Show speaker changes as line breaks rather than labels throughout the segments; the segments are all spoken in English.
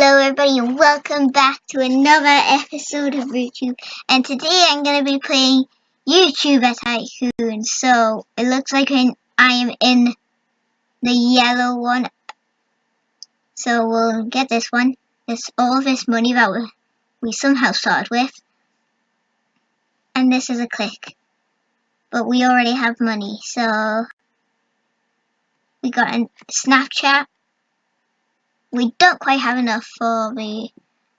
Hello everybody and welcome back to another episode of YouTube, and today I'm going to be playing YouTuber Tycoon. So it looks like I am in the yellow one, so we'll get this one. It's all this money that we somehow started with, and this is a click, but we already have money, so we got a Snapchat. We don't quite have enough for the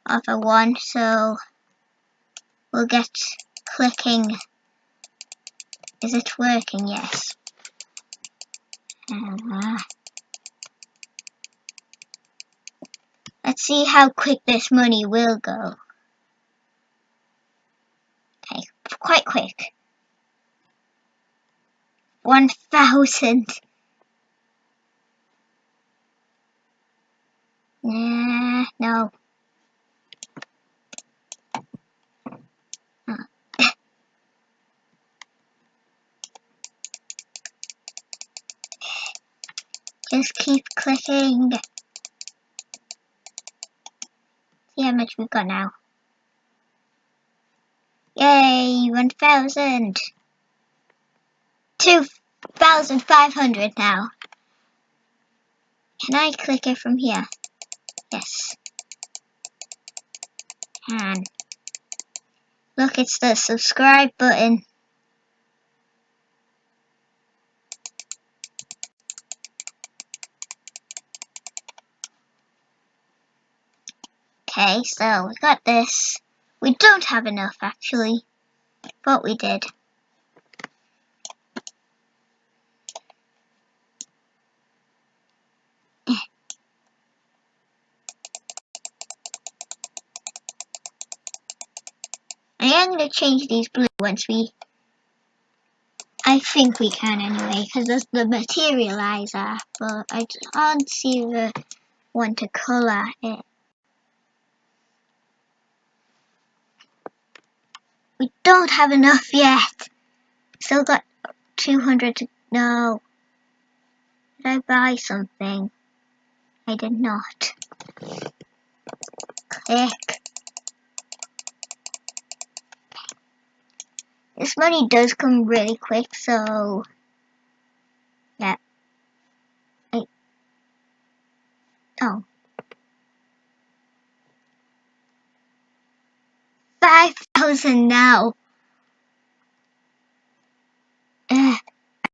other one, so we'll get clicking. Is it working? Yes. Let's see how quick this money will go. Okay, quite quick. 1,000. No. Just keep clicking. See how much we've got now. Yay, 1,000. 2,500 now. Can I click it from here? Yes. Can. Look, it's the subscribe button. Okay, so we got this. We don't have enough actually, but we did. I am going to change these blue once I think we can anyway, because there's the materializer, but I can't see the one to colour it. We don't have enough yet. Still got 200 to... No. Did I buy something? I did not. Click. This money does come really quick, so... Yeah. Oh. 5,000 now. I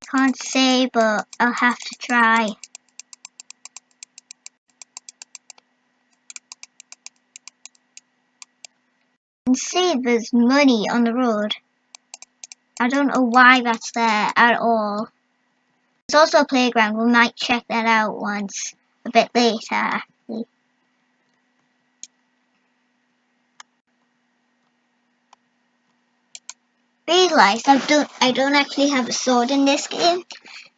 can't say, but I'll have to try. You can see there's money on the road. I don't know why that's there at all. There's also a playground. We might check that out once a bit later, actually. Realised I don't actually have a sword in this game,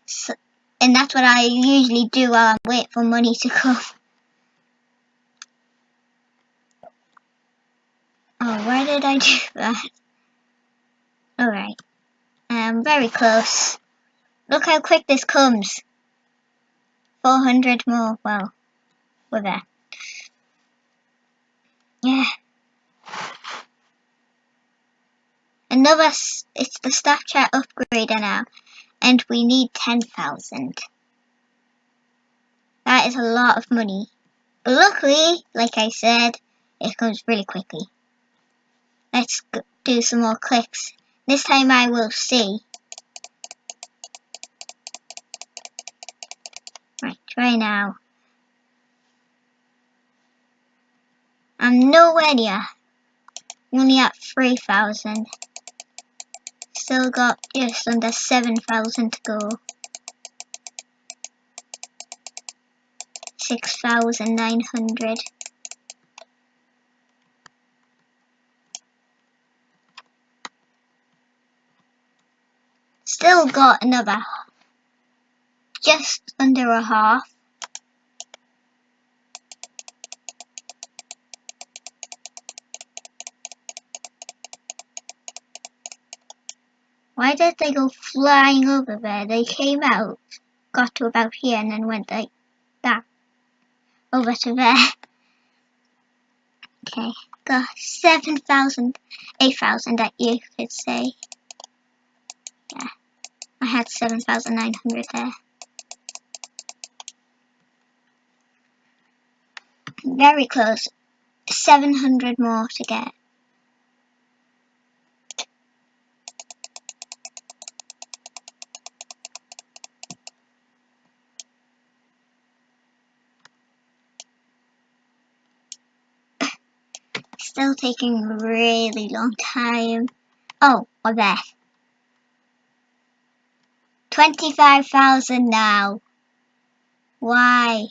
so, and that's what I usually do while I'm waiting for money to come. Oh, why did I do that? Alright. Very close. Look how quick this comes. 400 more. Well, we're there. Yeah. It's the Snapchat upgrader now, and we need 10,000. That is a lot of money. But luckily, like I said, it comes really quickly. Let's do some more clicks. This time I will see. Right, try now. I'm nowhere near. Only at 3,000. Still got just under 7,000 to go. 6,900. Still got another just under a half. Why did they go flying over there? They came out, got to about here, and then went like that over to there. Okay, got 7,000, 8,000 that you could say. Yeah, I had 7,900 there. Very close. 700 more to get. Still taking a really long time. Oh, we're there. 25,000 now. Why?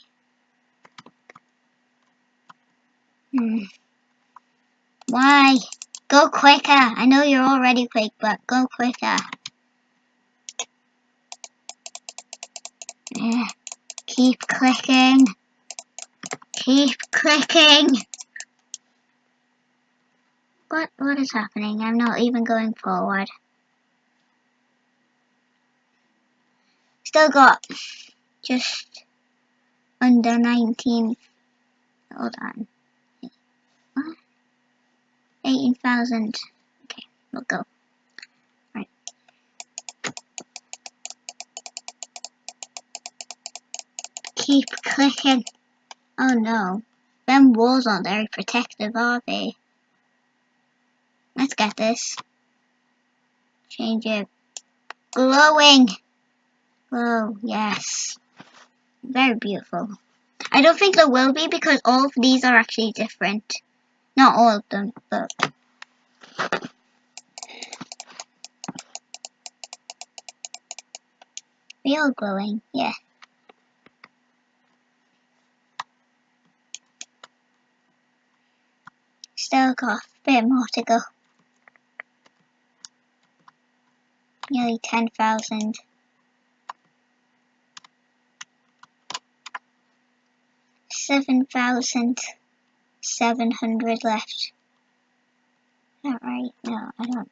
Why? Go quicker. I know you're already quick, but go quicker. Yeah. Keep clicking. Keep clicking. What is happening? I'm not even going forward. Still got just under 19. Hold on. What? 18,000. Okay, we'll go. Right. Keep clicking. Oh no. Them walls aren't very protective, are they? Let's get this. Change it. Glowing. Glow, yes. Very beautiful. I don't think there will be because all of these are actually different. Not all of them, but... They are glowing, yeah. Still got a bit more to go. Nearly 10,000. 7,700 left. Is that right? No, I don't.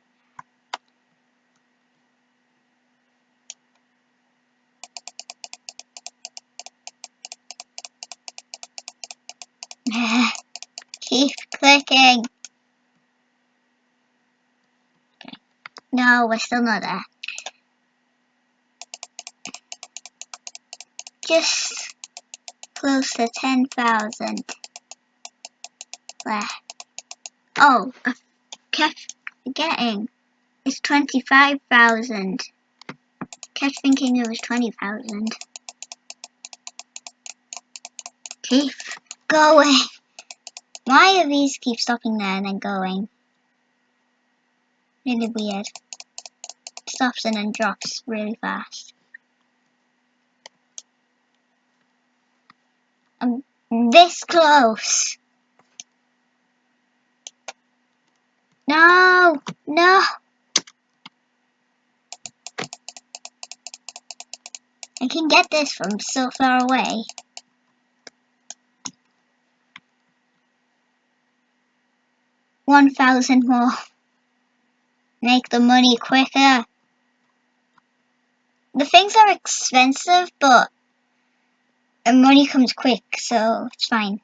Keep clicking. Okay. No, we're still not there. Just close to 10,000 left. Oh, I kept forgetting. It's 25,000. Kept thinking it was 20,000. Keep going. Why do these keep stopping there and then going? Really weird. Stops and then drops really fast. I'm this close. No, no. I can get this from so far away. $1,000 more. Make the money quicker. The things are expensive, but the money comes quick, so it's fine.